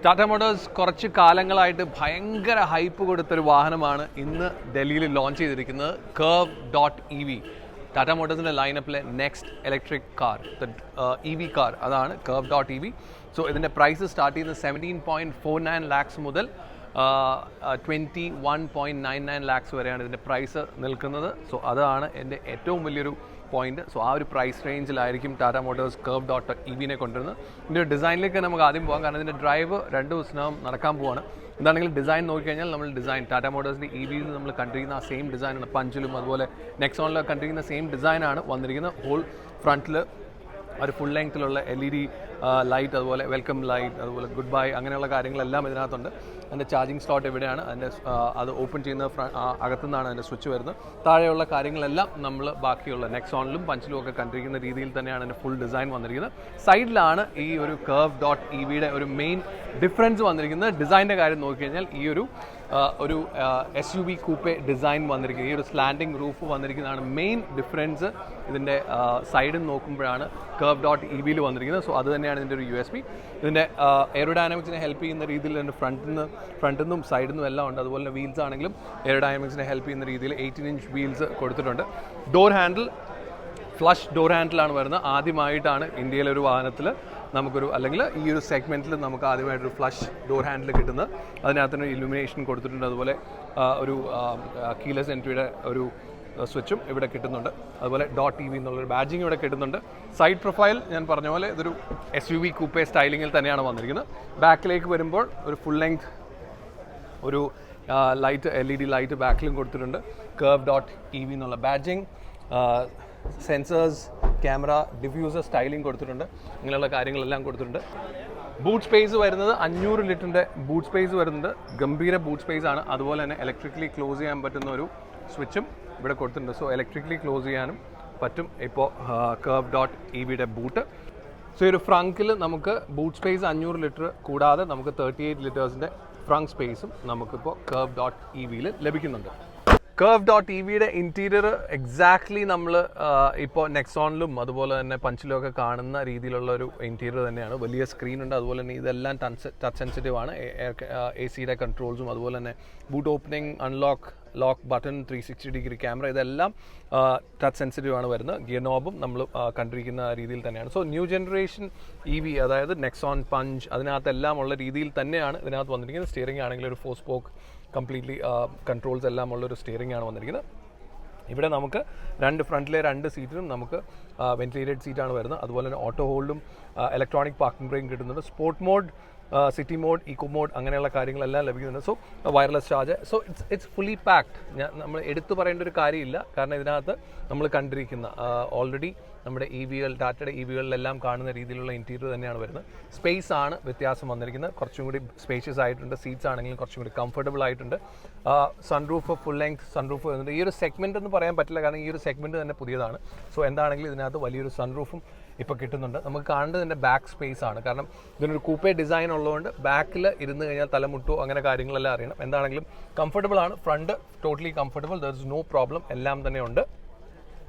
Tata Motors കുറച്ച് കാലങ്ങളായിട്ട് ഭയങ്കര ഹൈപ്പ് കൊടുത്തൊരു വാഹനമാണ് ഇന്ന് ഡൽഹിയിൽ ലോഞ്ച് ചെയ്തിരിക്കുന്നത് Curvv.ev. ടാറ്റ മോട്ടോഴ്സിൻ്റെ ലൈനപ്പിലെ next electric car EV car അതാണ് Curvv.ev. സോ ഇതിൻ്റെ പ്രൈസ് സ്റ്റാർട്ട് ചെയ്യുന്നത് 17.49 lakhs മുതൽ 21.99 lakhs വരെയാണ് ഇതിൻ്റെ പ്രൈസ് നിൽക്കുന്നത്. സോ അതാണ് എൻ്റെ ഏറ്റവും വലിയൊരു പോയിന്റ്. സോ ആ ഒരു പ്രൈസ് റേഞ്ചിലായിരിക്കും ടാറ്റ മോട്ടോഴ്സ് Curvv.ev കൊണ്ടുവരുന്നത്. ഇതിൻ്റെ ഡിസൈനിലേക്ക് നമുക്ക് ആദ്യം പോകാം, കാരണം ഇതിൻ്റെ ഡ്രൈവ് 2 ദിവസത്തിനകം നടക്കാൻ പോവാണ്. എന്താണെങ്കിലും ഡിസൈൻ നോക്കിക്കഴിഞ്ഞാൽ നമ്മൾ ഡിസൈൻ ടാറ്റ മോട്ടോഴ്സിൻ്റെ EVയിൽ നമ്മൾ കണ്ടിരിക്കുന്ന ആ സെയിം ഡിസൈനാണ്. പഞ്ചിലും അതുപോലെ നെക്സോണിലൊക്കെ കണ്ടിരിക്കുന്ന സെയിം ഡിസൈനാണ് വന്നിരിക്കുന്നത്. ഹോൾ ഫ്രണ്ടിൽ ഒരു ഫുൾ ലെങ്ത്തിലുള്ള LED ലൈറ്റ്, അതുപോലെ വെൽക്കം ലൈറ്റ്, അതുപോലെ ഗുഡ് ബൈ, അങ്ങനെയുള്ള കാര്യങ്ങളെല്ലാം ഇതിനകത്തുണ്ട്. അതിൻ്റെ ചാർജിങ് സ്ലോട്ട് എവിടെയാണ്, അതിൻ്റെ അത് ഓപ്പൺ ചെയ്യുന്ന അകത്തുനിന്നാണ് അതിൻ്റെ സ്വിച്ച് വരുന്നത്. താഴെയുള്ള കാര്യങ്ങളെല്ലാം നമ്മൾ ബാക്കിയുള്ള നെക്സോണിലും പഞ്ചിലും ഒക്കെ കണ്ടിരിക്കുന്ന രീതിയിൽ തന്നെയാണ് അതിൻ്റെ ഫുൾ ഡിസൈൻ വന്നിരിക്കുന്നത്. സൈഡിലാണ് ഈ ഒരു Curvv.ev ഒരു മെയിൻ ഡിഫറൻസ് വന്നിരിക്കുന്നത്. ഡിസൈൻ്റെ കാര്യം നോക്കിക്കഴിഞ്ഞാൽ ഈ ഒരു SUV കൂപ്പെ ഡിസൈൻ വന്നിരിക്കുന്നത്, ഈ ഒരു സ്ലാൻഡിങ് റൂഫ് വന്നിരിക്കുന്നതാണ് മെയിൻ ഡിഫറൻസ്. ഇതിൻ്റെ സൈഡിൽ നോക്കുമ്പോഴാണ് Curvv.ev വന്നിരിക്കുന്നത്. സോ അത് തന്നെയാണ് ഇതിൻ്റെ ഒരു USP. ഇതിൻ്റെ എയറോഡൈനാമിക്സിനെ ഹെൽപ്പ് ചെയ്യുന്ന രീതിയിൽ ഇതിൻ്റെ ഫ്രണ്ടിൽ നിന്നും സൈഡിൽ നിന്നും എല്ലാം ഉണ്ട്. അതുപോലെ തന്നെ വീൽസ് ആണെങ്കിലും എയറോഡൈനാമിക്സിനെ ഹെൽപ്പ് ചെയ്യുന്ന രീതിയിൽ 18-inch വീൽസ് കൊടുത്തിട്ടുണ്ട്. ഡോർ ഹാൻഡിൽ ഫ്ലഷ് ഡോർ ഹാൻഡിലാണ് വരുന്നത്. ആദ്യമായിട്ടാണ് ഇന്ത്യയിലെ ഒരു വാഹനത്തിൽ അല്ലെങ്കിൽ ഈ ഒരു സെഗ്മെൻറ്റിൽ നമുക്ക് ആദ്യമായിട്ടൊരു ഫ്ലഷ് ഡോർ ഹാൻഡിൽ കിട്ടുന്നത്. അതിനകത്തിന് ഇലുമിനേഷൻ കൊടുത്തിട്ടുണ്ട്. അതുപോലെ ഒരു കീലെസ് എൻട്രിയുടെ ഒരു സ്വിച്ചും ഇവിടെ കിട്ടുന്നുണ്ട്. അതുപോലെ .ev എന്നുള്ളൊരു ബാഡ്ജിങ് ഇവിടെ കിട്ടുന്നുണ്ട്. സൈഡ് പ്രൊഫൈൽ ഞാൻ പറഞ്ഞ പോലെ ഇതൊരു SUV കൂപ്പേ സ്റ്റൈലിങ്ങിൽ തന്നെയാണ് വന്നിരിക്കുന്നത്. ബാക്കിലേക്ക് വരുമ്പോൾ ഒരു ഫുൾ ലെങ്ത് ഒരു ലൈറ്റ് LED ലൈറ്റ് ബാക്കിലും കൊടുത്തിട്ടുണ്ട്. Curvv.ev എന്നുള്ള badging, sensors, camera, diffuser styling കൊടുത്തിട്ടുണ്ട്. ഇങ്ങനെയുള്ള കാര്യങ്ങളെല്ലാം കൊടുത്തിട്ടുണ്ട്. ബൂട്ട് സ്പേസ് വരുന്നത് 500 ലിറ്ററിൻ്റെ ബൂട്ട് സ്പേസ് വരുന്നുണ്ട്. ഗംഭീര ബൂട്ട് സ്പേസ് ആണ്. അതുപോലെ തന്നെ ഇലക്ട്രിക്കലി ക്ലോസ് ചെയ്യാൻ പറ്റുന്ന ഒരു സ്വിച്ചും ഇവിടെ കൊടുത്തിട്ടുണ്ട്. സോ ഇലക്ട്രിക്കലി ക്ലോസ് ചെയ്യാനും പറ്റും ഇപ്പോൾ Curvv.ev ബൂട്ട്. സോ ഈ ഒരു ഫ്രങ്കിൽ നമുക്ക് ബൂട്ട് സ്പേസ് 500 ലിറ്റർ കൂടാതെ നമുക്ക് 38 ലിറ്റേഴ്സിൻ്റെ ഫ്രങ്ക് സ്പേസും നമുക്കിപ്പോൾ Curvv.ev ലഭിക്കുന്നുണ്ട്. Curvv.ev ഇൻറ്റീരിയർ എക്സാക്ട്ലി നമ്മൾ ഇപ്പോൾ നെക്സോണിലും അതുപോലെ തന്നെ പഞ്ചിലും ഒക്കെ കാണുന്ന രീതിയിലുള്ള ഒരു ഇൻറ്റീരിയർ തന്നെയാണ്. വലിയ സ്ക്രീൻ ഉണ്ട്. അതുപോലെ തന്നെ ഇതെല്ലാം ടച്ച് സെൻസിറ്റീവ് ആണ്. AC കൺട്രോൾസും അതുപോലെ തന്നെ boot opening, unlock, lock button, 360-degree camera, ഇതെല്ലാം ടച്ച് സെൻസിറ്റീവ് ആണ് വരുന്നത്. ഗിയർ നോബും നമ്മൾ കണ്ടിരിക്കുന്ന രീതിയിൽ തന്നെയാണ്. സോ ന്യൂ ജനറേഷൻ EV, അതായത് നെക്സോൺ, പഞ്ച്, അതിനകത്തെല്ലാം ഉള്ള രീതിയിൽ തന്നെയാണ് ഇതിനകത്ത് വന്നിരിക്കുന്നത്. സ്റ്റിയറിംഗ് ആണെങ്കിൽ ഒരു 4-spoke കംപ്ലീറ്റ്ലി കൺട്രോൾസ് എല്ലാം ഉള്ളൊരു സ്റ്റിയറിംഗ് ആണ് വന്നിരിക്കുന്നത്. ഇവിടെ നമുക്ക് ഫ്രണ്ടിലെ 2 സീറ്റിലും നമുക്ക് വെന്റിലേറ്റഡ് സീറ്റാണ് വരുന്നത്. അതുപോലെ തന്നെ ഓട്ടോ ഹോൾഡും ഇലക്ട്രോണിക് പാർക്കിംഗ് ബ്രേക്കും കിട്ടുന്നുണ്ട്. Sport mode, city mode, eco mode, അങ്ങനെയുള്ള കാര്യങ്ങളെല്ലാം ലഭിക്കുന്നുണ്ട്. So wireless charge. So it's fully packed. നമ്മൾ എടുത്തു പറയേണ്ട ഒരു കാര്യമില്ല, കാരണം ഇതിനകത്ത് നമ്മൾ കണ്ടിരിക്കുന്ന ഓൾറെഡി നമ്മുടെ ടാറ്റയുടെ EVകളിലെല്ലാം കാണുന്ന രീതിയിലുള്ള ഇൻറ്റീരിയർ തന്നെയാണ് വരുന്നത്. സ്പേസ് ആണ് വ്യത്യാസം വന്നിരിക്കുന്നത്. കുറച്ചും കൂടി സ്പേഷ്യസ് ആയിട്ടുണ്ട്. സീറ്റ്സ് ആണെങ്കിലും കുറച്ചും കൂടി കംഫർട്ടബിൾ ആയിട്ടുണ്ട്. സൺറൂഫ്, ഫുൾ ലെങ്ത് സൺറൂഫ് വരുന്നുണ്ട്. ഈ ഒരു സെഗ്മെൻറ്റ് എന്ന് പറയാൻ പറ്റില്ല, കാരണം ഈ ഒരു സെഗ്മെൻറ്റ് തന്നെ പുതിയതാണ്. സോ എന്താണെങ്കിലും ഇതിനകത്ത് വലിയൊരു സൺറൂഫും ഇപ്പോൾ കിട്ടുന്നുണ്ട്. നമുക്ക് കാണേണ്ടത് ഇതിൻ്റെ ബാക്ക് സ്പേസ് ആണ്, കാരണം ഇതിനൊരു കൂപ്പേ ഡിസൈൻ ഉള്ളതുകൊണ്ട് ബാക്കിൽ ഇരുന്ന് കഴിഞ്ഞാൽ തലമുട്ടോ അങ്ങനെ കാര്യങ്ങളെല്ലാം അറിയണം. എന്താണെങ്കിലും കംഫർട്ടബിൾ ആണ്. Front totally comfortable, there is no problem, എല്ലാം തന്നെ ഉണ്ട്.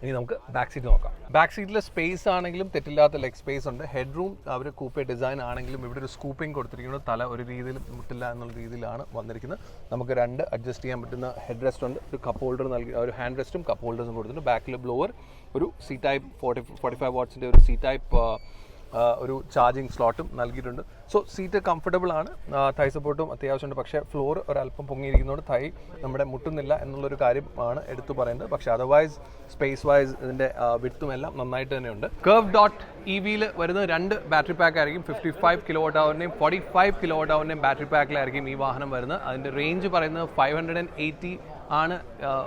ഇനി നമുക്ക് ബാക്ക് സീറ്റ് നോക്കാം. ബാക്ക് സീറ്റിലെ സ്പേസ് ആണെങ്കിലും തെറ്റില്ലാത്ത ലെഗ് സ്പേസ് ഉണ്ട്. ഹെഡ് റൂം അവർ കൂപ്പേ ഡിസൈൻ ആണെങ്കിലും ഇവിടെ ഒരു സ്കൂപ്പിംഗ് കൊടുത്തിരിക്കുന്നത്. തല ഒരു രീതിയിൽ മുട്ടില്ല എന്നുള്ള രീതിയിലാണ് വന്നിരിക്കുന്നത്. നമുക്ക് 2 അഡ്ജസ്റ്റ് ചെയ്യാൻ പറ്റുന്ന ഹെഡ് റെസ്റ്റ് ഉണ്ട്. ഒരു കപ്പ് ഹോൾഡർ നൽകി, ഒരു ഹാൻഡ് റെസ്റ്റും കപ്പ് ഹോൾഡേഴ്സും കൊടുത്തിട്ടുണ്ട്. ബാക്കിൽ ബ്ലോവർ, ഒരു C-type 45 wattsൻ്റെ ഒരു C-type ഒരു ചാർജിങ് സ്ലോട്ടും നൽകിയിട്ടുണ്ട്. സോ സീറ്റ് കംഫർട്ടബിൾ ആണ്. തൈ സപ്പോർട്ടും അത്യാവശ്യമുണ്ട്. പക്ഷേ ഫ്ലോർ ഒരല്പം പൊങ്ങിയിരിക്കുന്നതുകൊണ്ട് തൈ നമ്മുടെ മുട്ടുന്നില്ല എന്നുള്ളൊരു കാര്യമാണ് എടുത്തു പറയുന്നത്. പക്ഷേ അതർവൈസ് സ്പേസ് വൈസ് ഇതിൻ്റെ വിഡ്ത്തും എല്ലാം നന്നായിട്ട് തന്നെയുണ്ട്. Curvv.ev വരുന്നത് 2 ബാറ്ററി പാക്ക് ആയിരിക്കും. 55 kWh-ൻ്റെയും 45 kWh-ൻ്റെയും ബാറ്ററി പാക്കിലായിരിക്കും ഈ വാഹനം വരുന്നത്. അതിൻ്റെ റേഞ്ച് പറയുന്നത് 580 ആണ്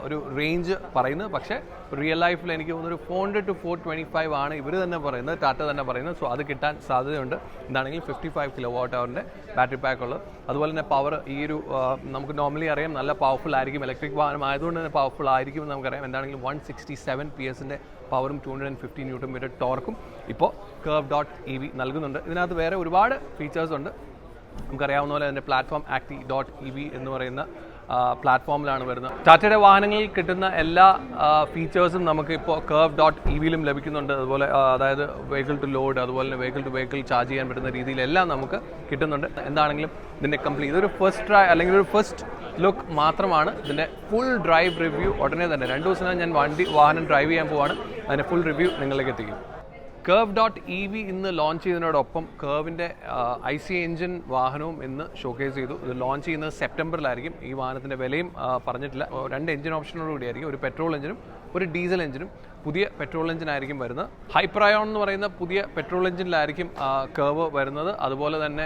ഒരു റേഞ്ച് പറയുന്നത്. പക്ഷേ റിയൽ ലൈഫിൽ എനിക്ക് തോന്നുന്നൊരു 400 to 425 ആണ് ഇവർ തന്നെ പറയുന്നത്, ടാറ്റ തന്നെ പറയുന്നത്. സോ അത് കിട്ടാൻ സാധ്യതയുണ്ട്. എന്താണെങ്കിലും 55 kWh-ൻ്റെ ബാറ്ററി പാക്ക് ഉള്ളത്. അതുപോലെ തന്നെ പവർ, ഈ ഒരു നമുക്ക് നോർമലി അറിയാം നല്ല പവർഫുൾ ആയിരിക്കും. ഇലക്ട്രിക് വാഹനം ആയതുകൊണ്ട് തന്നെ പവർഫുൾ ആയിരിക്കും എന്ന് നമുക്കറിയാം. എന്താണെങ്കിലും 167 PS-ൻ്റെ പവറും 250 Nm ടോർക്കും ഇപ്പോൾ Curvv.ev നൽകുന്നുണ്ട്. ഇതിനകത്ത് വേറെ ഒരുപാട് ഫീച്ചേഴ്സ് ഉണ്ട്. നമുക്കറിയാവുന്ന പോലെ തന്നെ പ്ലാറ്റ്ഫോം Acti.ev എന്ന് പറയുന്ന പ്ലാറ്റ്ഫോമിലാണ് വരുന്നത്. ടാറ്റയുടെ വാഹനങ്ങളിൽ കിട്ടുന്ന എല്ലാ ഫീച്ചേഴ്സും നമുക്ക് ഇപ്പോൾ curve.ev-ലും ലഭിക്കുന്നുണ്ട്. അതുപോലെ അതായത് വെഹിക്കിൾ ടു ലോഡ്, അതുപോലെ തന്നെ വെഹിക്കിൾ ടു വെഹിക്കിൾ ചാർജ് ചെയ്യാൻ പറ്റുന്ന രീതിയിലെല്ലാം നമുക്ക് കിട്ടുന്നുണ്ട്. എന്താണെങ്കിലും ഇതിൻ്റെ കംപ്ലീറ്റ് ഇതൊരു ഫസ്റ്റ് ട്രൈ അല്ലെങ്കിൽ ഒരു ഫസ്റ്റ് ലുക്ക് മാത്രമാണ്. ഇതിൻ്റെ ഫുൾ ഡ്രൈവ് റിവ്യൂ ഉടനെ തന്നെ 2 ദിവസം ഞാൻ വാഹനം ഡ്രൈവ് ചെയ്യാൻ പോവാണ്. അതിൻ്റെ ഫുൾ റിവ്യൂ നിങ്ങളിലേക്ക് എത്തിക്കും. curve.ev ഇന്ന് ലോഞ്ച് ചെയ്തതിനോടൊപ്പം കർവിൻ്റെ IC എഞ്ചിൻ വാഹനവും ഇന്ന് ഷോക്കേസ് ചെയ്തു. ഇത് ലോഞ്ച് ചെയ്യുന്നത് സെപ്റ്റംബറിലായിരിക്കും. ഈ വാഹനത്തിൻ്റെ വിലയും പറഞ്ഞിട്ടില്ല. 2 എഞ്ചിൻ ഓപ്ഷനോടുകൂടിയായിരിക്കും. ഒരു പെട്രോൾ എഞ്ചിനും ഒരു ഡീസൽ എഞ്ചിനും. പുതിയ പെട്രോൾ എഞ്ചിനായിരിക്കും വരുന്നത്. ഹൈപ്രയോൺ എന്ന് പറയുന്ന പുതിയ പെട്രോൾ എഞ്ചിനിലായിരിക്കും കർവ് വരുന്നത്. അതുപോലെ തന്നെ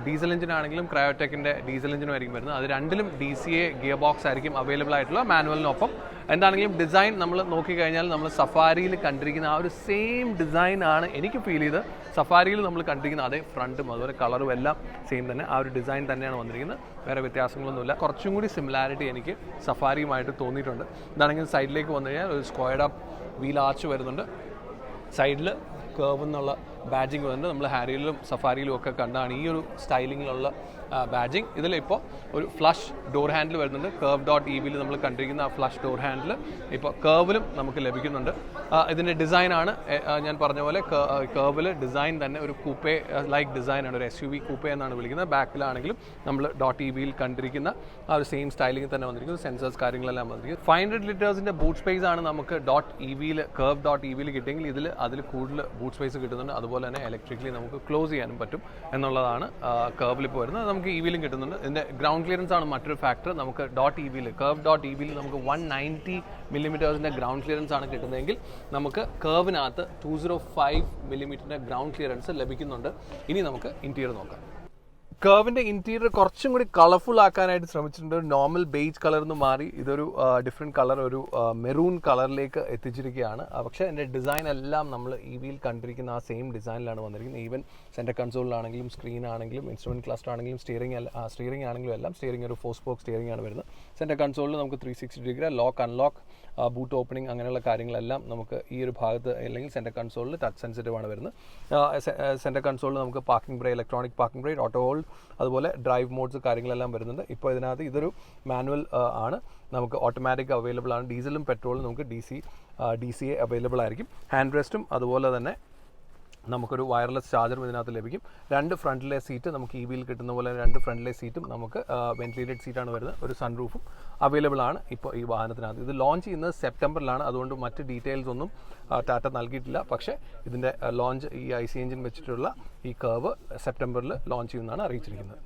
ഡീസൽ എഞ്ചിനാണെങ്കിലും ക്രയോടെക്കിൻ്റെ ഡീസൽ എഞ്ചിനും ആയിരിക്കും വരുന്നത്. അത് രണ്ടിലും DCA ഗിയർ ബോക്സ് ആയിരിക്കും അവൈലബിൾ ആയിട്ടുള്ള മാനുവലിനൊപ്പം. എന്താണെങ്കിലും ഡിസൈൻ നമ്മൾ നോക്കിക്കഴിഞ്ഞാൽ നമ്മൾ സഫാരിയിൽ കണ്ടിരിക്കുന്ന ആ ഒരു സെയിം ഡിസൈൻ ആണ് എനിക്ക് ഫീൽ ചെയ്ത്. സഫാരിയിൽ നമ്മൾ കണ്ടിരിക്കുന്ന അതേ ഫ്രണ്ടും അതുപോലെ കളറും എല്ലാം സെയിം തന്നെ. ആ ഒരു ഡിസൈൻ തന്നെയാണ് വന്നിരിക്കുന്നത്. വേറെ വ്യത്യാസങ്ങളൊന്നുമില്ല. കുറച്ചും കൂടി സിമിലാരിറ്റി എനിക്ക് സഫാരിയുമായിട്ട് തോന്നിയിട്ടുണ്ട്. ഇതാണെങ്കിൽ സൈഡിലേക്ക് വന്നു കഴിഞ്ഞാൽ ഒരു സ്ക്വയർഡ് അപ്പ് വീൽ ആർച്ച് വരുന്നുണ്ട്. സൈഡിൽ കർവ് എന്നുള്ള ബാഡ്ജിങ് വരുന്നുണ്ട്. നമ്മൾ ഹാരിയിലും സഫാരിയിലും ഒക്കെ കണ്ടാണ് ഈ ഒരു സ്റ്റൈലിങ്ങിലുള്ള ബാഡ്ജിങ്. ഇതിലിപ്പോൾ ഒരു ഫ്ലഷ് ഡോർ ഹാൻഡിൽ വരുന്നുണ്ട്. curve.ev-ൽ നമ്മൾ കണ്ടിരിക്കുന്ന ആ ഫ്ലഷ് ഡോർ ഹാൻഡിൽ ഇപ്പോൾ കർവിലും നമുക്ക് ലഭിക്കുന്നുണ്ട്. ഇതിൻ്റെ ഡിസൈനാണ് ഞാൻ പറഞ്ഞ പോലെ കർവിൽ ഡിസൈൻ തന്നെ ഒരു കൂപ്പേ ലൈക്ക് ഡിസൈനാണ്. ഒരു SUV കൂപ്പേ എന്നാണ് വിളിക്കുന്നത്. ബാക്കിലാണെങ്കിലും നമ്മൾ .ev-ൽ കണ്ടിരിക്കുന്ന ആ ഒരു സെയിം സ്റ്റൈലിംഗ് തന്നെ വന്നിരിക്കുന്നത്. സെൻസേഴ്സ് കാര്യങ്ങളെല്ലാം വന്നിരിക്കുന്നത്. 500 ലിറ്റേഴ്സിൻ്റെ ബൂട്ട് സ്പേസ് ആണ് നമുക്ക് curve.ev-ൽ കിട്ടിയെങ്കിൽ അതിൽ കൂടുതൽ ബൂട്ട് സ്പേസ് കിട്ടുന്നുണ്ട്. അതുപോലെ തന്നെ ഇലക്ട്രിക്കലി നമുക്ക് ക്ലോസ് ചെയ്യാനും പറ്റും എന്നുള്ളതാണ് കർവിൽ ഇപ്പോൾ വരുന്നത്. നമുക്ക് EV-ലും കിട്ടുന്നുണ്ട്. ഇതിൻ്റെ ഗ്രൗണ്ട് ക്ലിയറൻസ് ആണ് മറ്റൊരു ഫാക്ടർ. നമുക്ക് curve.ev-ൽ നമുക്ക് 190 മില്ലിമീറ്റേഴ്സിൻ്റെ ഗ്രൗണ്ട് ക്ലിയറൻസ് ആണ് കിട്ടുന്നതെങ്കിൽ നമുക്ക് കർവിനകത്ത് 205 മില്ലിമീറ്ററിൻ്റെ ഗ്രൗണ്ട് ക്ലിയറൻസ് ലഭിക്കുന്നുണ്ട്. ഇനി നമുക്ക് ഇൻറ്റീരിയർ നോക്കാം. കർവിൻ്റെ ഇൻറ്റീരിയർ കുറച്ചും കൂടി കളർഫുൾ ആക്കാനായിട്ട് ശ്രമിച്ചിട്ടുണ്ട്. നോർമൽ ബേജ് കളറിൽ നിന്ന് മാറി ഇതൊരു ഡിഫറെൻറ്റ് കളർ, ഒരു മെറൂൺ കളറിലേക്ക് എത്തിച്ചിരിക്കുകയാണ്. പക്ഷേ എൻ്റെ ഡിസൈൻ എല്ലാം നമ്മൾ EV-ൽ കണ്ടിരിക്കുന്ന ആ സെയിം ഡിസൈനിലാണ് വന്നിരിക്കുന്നത്. ഈവൻ സെൻറ്റർ കൺസോളിലാണെങ്കിലും സ്ക്രീൻ ആണെങ്കിലും ഇൻസ്ട്രുമെൻറ്റ് ക്ലസ്റ്റർ ആണെങ്കിലും സ്റ്റിയറിംഗ് ആണെങ്കിലും എല്ലാം സ്റ്റിയറിംഗ് ഒരു 4-spoke സ്റ്റിയറിംഗ് ആണ് വരുന്നത്. സെൻറ്റർ കൺസോളിൽ നമുക്ക് 360 degree lock unlock boot opening അങ്ങനെയുള്ള കാര്യങ്ങളെല്ലാം നമുക്ക് ഈ ഒരു ഭാഗത്ത് അല്ലെങ്കിൽ സെൻറ്റർ കൺസോളിൽ ടച്ച് സെൻസിറ്റീവ് ആണ് വരുന്നത്. സെൻറ്റർ കൺസോളിൽ നമുക്ക് parking brake, electronic parking brake, auto hold, അതുപോലെ ഡ്രൈവ് മോഡ്സ് കാര്യങ്ങളെല്ലാം വരുന്നുണ്ട്. ഇപ്പോൾ ഇതിനകത്ത് ഇതൊരു മാനുവൽ ആണ്. നമുക്ക് ഓട്ടോമാറ്റിക് അവൈലബിൾ ആണ്. ഡീസലും പെട്രോളും നമുക്ക് DCA അവൈലബിൾ ആയിരിക്കും. ഹാൻഡ് റെസ്റ്റും അതുപോലെ തന്നെ നമുക്കൊരു വയർലെസ് ചാർജറും ഇതിനകത്ത് ലഭിക്കും. 2 ഫ്രണ്ടിലെ സീറ്റ് നമുക്ക് EV-ൽ കിട്ടുന്ന പോലെ 2 ഫ്രണ്ടിലെ സീറ്റും നമുക്ക് വെന്റിലേറ്റഡ് സീറ്റാണ് വരുന്നത്. ഒരു സൺറൂഫും അവൈലബിൾ ആണ് ഇപ്പോൾ ഈ വാഹനത്തിനകത്ത്. ഇത് ലോഞ്ച് ചെയ്യുന്നത് സെപ്റ്റംബറിലാണ്. അതുകൊണ്ട് മറ്റ് ഡീറ്റെയിൽസ് ഒന്നും ടാറ്റ നൽകിയിട്ടില്ല. പക്ഷേ ഇതിൻ്റെ ലോഞ്ച് ഈ IC എഞ്ചിൻ വെച്ചിട്ടുള്ള ഈ കർവ് സെപ്റ്റംബറിൽ ലോഞ്ച് ചെയ്യുമെന്നാണ് അറിയിച്ചിരിക്കുന്നത്.